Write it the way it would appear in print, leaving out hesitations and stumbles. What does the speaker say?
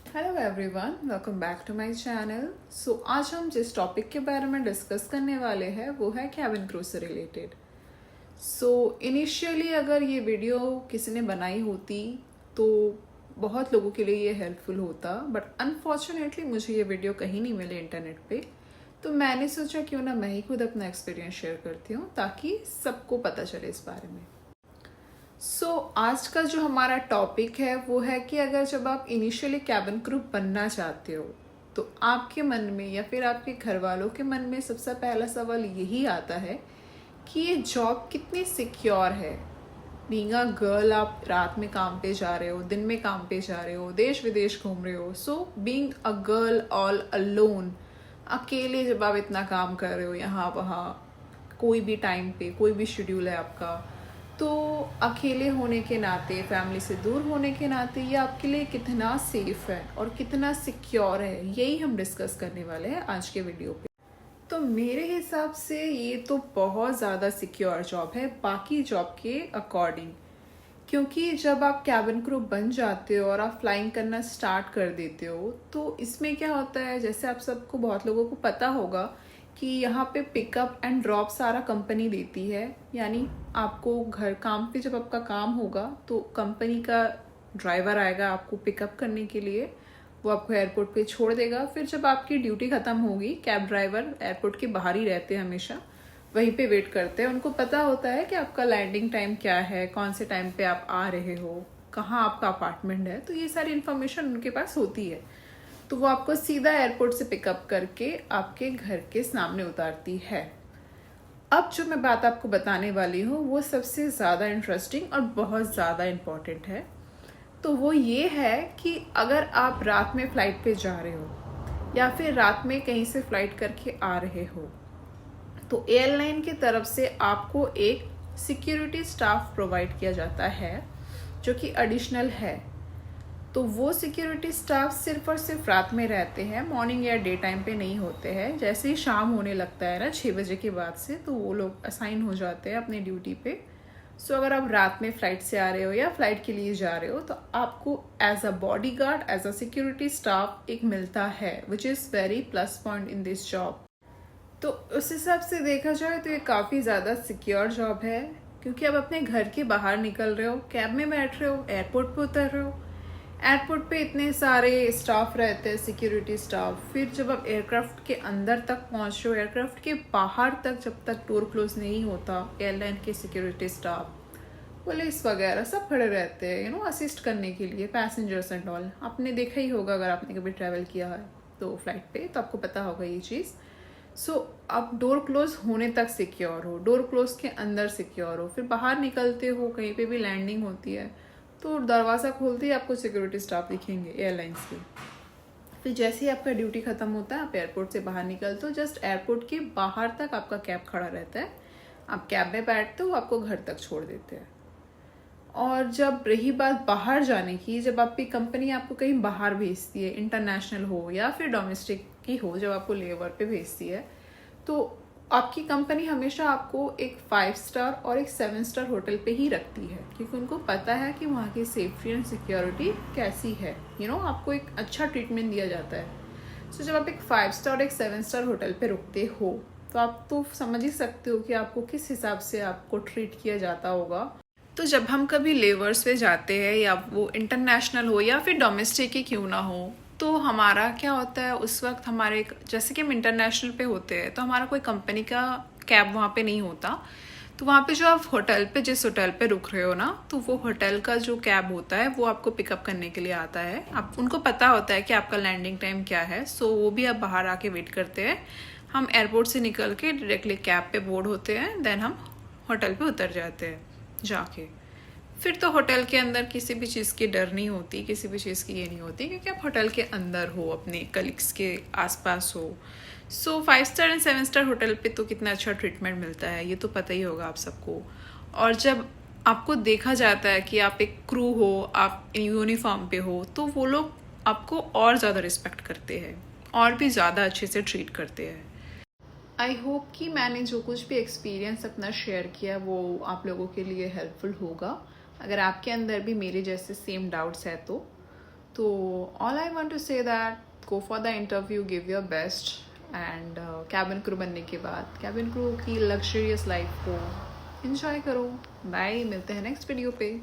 Hello everyone, welcome back to my channel. आज हम जिस टॉपिक के बारे में डिस्कस करने वाले हैं वो है कैबिन क्रू से रिलेटेड। इनिशियली अगर ये वीडियो किसी ने बनाई होती तो बहुत लोगों के लिए ये हेल्पफुल होता, बट अनफॉर्चुनेटली मुझे ये वीडियो कहीं नहीं मिले इंटरनेट पे। तो मैंने सोचा क्यों ना मैं ही खुद अपना एक्सपीरियंस शेयर करती हूँ ताकि सबको पता चले इस बारे में। आज का जो हमारा टॉपिक है वो है कि अगर जब आप इनिशियली कैबिन क्रू बनना चाहते हो तो आपके मन में या फिर आपके घर वालों के मन में सबसे पहला सवाल यही आता है कि ये जॉब कितनी सिक्योर है। बीइंग अ गर्ल, आप रात में काम पे जा रहे हो, दिन में काम पे जा रहे हो, देश विदेश घूम रहे हो। Being a girl all alone, अकेले जब आप इतना काम कर रहे हो यहाँ वहाँ, कोई भी टाइम पे कोई भी शेड्यूल है आपका, तो अकेले होने के नाते, फैमिली से दूर होने के नाते ये आपके लिए कितना सेफ है और कितना सिक्योर है, यही हम डिस्कस करने वाले हैं आज के वीडियो पे। तो मेरे हिसाब से ये तो बहुत ज़्यादा सिक्योर जॉब है बाकी जॉब के अकॉर्डिंग, क्योंकि जब आप कैबिन क्रू बन जाते हो और आप फ्लाइंग करना स्टार्ट कर देते हो तो इसमें क्या होता है, जैसे आप सबको, बहुत लोगों को पता होगा कि यहाँ पे पिकअप एंड ड्रॉप सारा कंपनी देती है। यानी आपको घर काम पे जब आपका काम होगा तो कंपनी का ड्राइवर आएगा आपको पिकअप करने के लिए, वो आपको एयरपोर्ट पे छोड़ देगा। फिर जब आपकी ड्यूटी खत्म होगी, कैब ड्राइवर एयरपोर्ट के बाहर ही रहते हैं हमेशा, वहीं पे वेट करते हैं। उनको पता होता है कि आपका लैंडिंग टाइम क्या है, कौन से टाइम पे आप आ रहे हो, कहाँ आपका अपार्टमेंट है, तो ये सारी इन्फॉर्मेशन उनके पास होती है। तो वो आपको सीधा एयरपोर्ट से पिकअप करके आपके घर के सामने उतारती है। अब जो मैं बात आपको बताने वाली हूँ वो सबसे ज़्यादा इंटरेस्टिंग और बहुत ज़्यादा इम्पॉर्टेंट है। तो वो ये है कि अगर आप रात में फ़्लाइट पे जा रहे हो या फिर रात में कहीं से फ़्लाइट करके आ रहे हो तो एयरलाइन की तरफ से आपको एक सिक्योरिटी स्टाफ प्रोवाइड किया जाता है जो कि एडिशनल है। तो वो सिक्योरिटी स्टाफ सिर्फ और सिर्फ रात में रहते हैं, मॉर्निंग या डे टाइम पे नहीं होते हैं। जैसे ही शाम होने लगता है ना 6 बजे के बाद से, तो वो लोग असाइन हो जाते हैं अपने ड्यूटी पे। अगर आप रात में फ्लाइट से आ रहे हो या फ्लाइट के लिए जा रहे हो तो आपको as a body guard, as a security staff एक मिलता है, which is very plus point in this job. तो उस हिसाब से देखा जाए तो ये काफ़ी ज़्यादा सिक्योर जॉब है, क्योंकि आप अपने घर के बाहर निकल रहे हो, कैब में बैठ रहे हो, एयरपोर्ट पे उतर रहे हो। एयरपोर्ट पे इतने सारे स्टाफ रहते हैं, सिक्योरिटी स्टाफ। फिर जब आप एयरक्राफ्ट के अंदर तक पहुँच रहे हो, एयरक्राफ्ट के बाहर तक जब तक डोर क्लोज नहीं होता, एयरलाइन के सिक्योरिटी स्टाफ, पुलिस वगैरह सब खड़े रहते हैं असिस्ट करने के लिए पैसेंजर्स एंड ऑल। आपने देखा ही होगा, अगर आपने कभी ट्रैवल किया है तो फ्लाइट पे, तो आपको पता होगा ये चीज़। आप डोर क्लोज होने तक सिक्योर हो, डोर क्लोज के अंदर सिक्योर हो, फिर बाहर निकलते हो, कहीं पे भी लैंडिंग होती है तो दरवाज़ा खोलते ही आपको सिक्योरिटी स्टाफ दिखेंगे एयरलाइंस के। फिर जैसे ही आपका ड्यूटी खत्म होता है, आप एयरपोर्ट से बाहर निकलते हो, जस्ट एयरपोर्ट के बाहर तक आपका कैब खड़ा रहता है। आप कैब में बैठते हो, आपको घर तक छोड़ देते हैं। और जब रही बात बाहर जाने की, जब आपकी कंपनी आपको कहीं बाहर भेजती है, इंटरनेशनल हो या फिर डोमेस्टिक की हो, जब आपको लेबर पे भेजती है, तो आपकी कंपनी हमेशा आपको एक 5 स्टार और एक 7 स्टार होटल पे ही रखती है, क्योंकि उनको पता है कि वहाँ की सेफ्टी एंड सिक्योरिटी कैसी है। आपको एक अच्छा ट्रीटमेंट दिया जाता है। जब आप एक 5 स्टार और एक 7 स्टार होटल पे रुकते हो तो आप तो समझ ही सकते हो कि आपको किस हिसाब से आपको ट्रीट किया जाता होगा। तो जब हम कभी लेवर्स पे जाते हैं, या वो इंटरनेशनल हो या फिर डोमेस्टिक ही क्यों ना हो, तो हमारा क्या होता है उस वक्त, हमारे जैसे कि हम इंटरनेशनल पे होते हैं तो हमारा कोई कंपनी का कैब वहाँ पे नहीं होता। तो वहाँ पे जो आप होटल पे, जिस होटल पे रुक रहे हो ना, तो वो होटल का जो कैब होता है वो आपको पिकअप करने के लिए आता है। आप उनको पता होता है कि आपका लैंडिंग टाइम क्या है, वो भी आप बाहर आके वेट करते हैं। हम एयरपोर्ट से निकल के डायरेक्टली कैब पे बोर्ड होते हैं, देन हम होटल पे उतर जाते हैं जाके। फिर तो होटल के अंदर किसी भी चीज़ की डर नहीं होती, किसी भी चीज़ की ये नहीं होती, क्योंकि आप होटल के अंदर हो, अपने कलीग्स के आसपास हो। 5 स्टार एंड 7 स्टार होटल पे तो कितना अच्छा ट्रीटमेंट मिलता है, ये तो पता ही होगा आप सबको। और जब आपको देखा जाता है कि आप एक क्रू हो, आप यूनिफॉर्म पे हो, तो वो लोग आपको और ज़्यादा रिस्पेक्ट करते हैं और भी ज़्यादा अच्छे से ट्रीट करते हैं। आई होप कि मैंने जो कुछ भी एक्सपीरियंस अपना शेयर किया वो आप लोगों के लिए हेल्पफुल होगा। अगर आपके अंदर भी मेरे जैसे सेम डाउट्स है तो तो all I want to say that go for the interview, give your best and cabin crew बनने के बाद कैबिन क्रू की लग्जरियस लाइफ को एंजॉय करो। बाय, मिलते हैं नेक्स्ट वीडियो पे।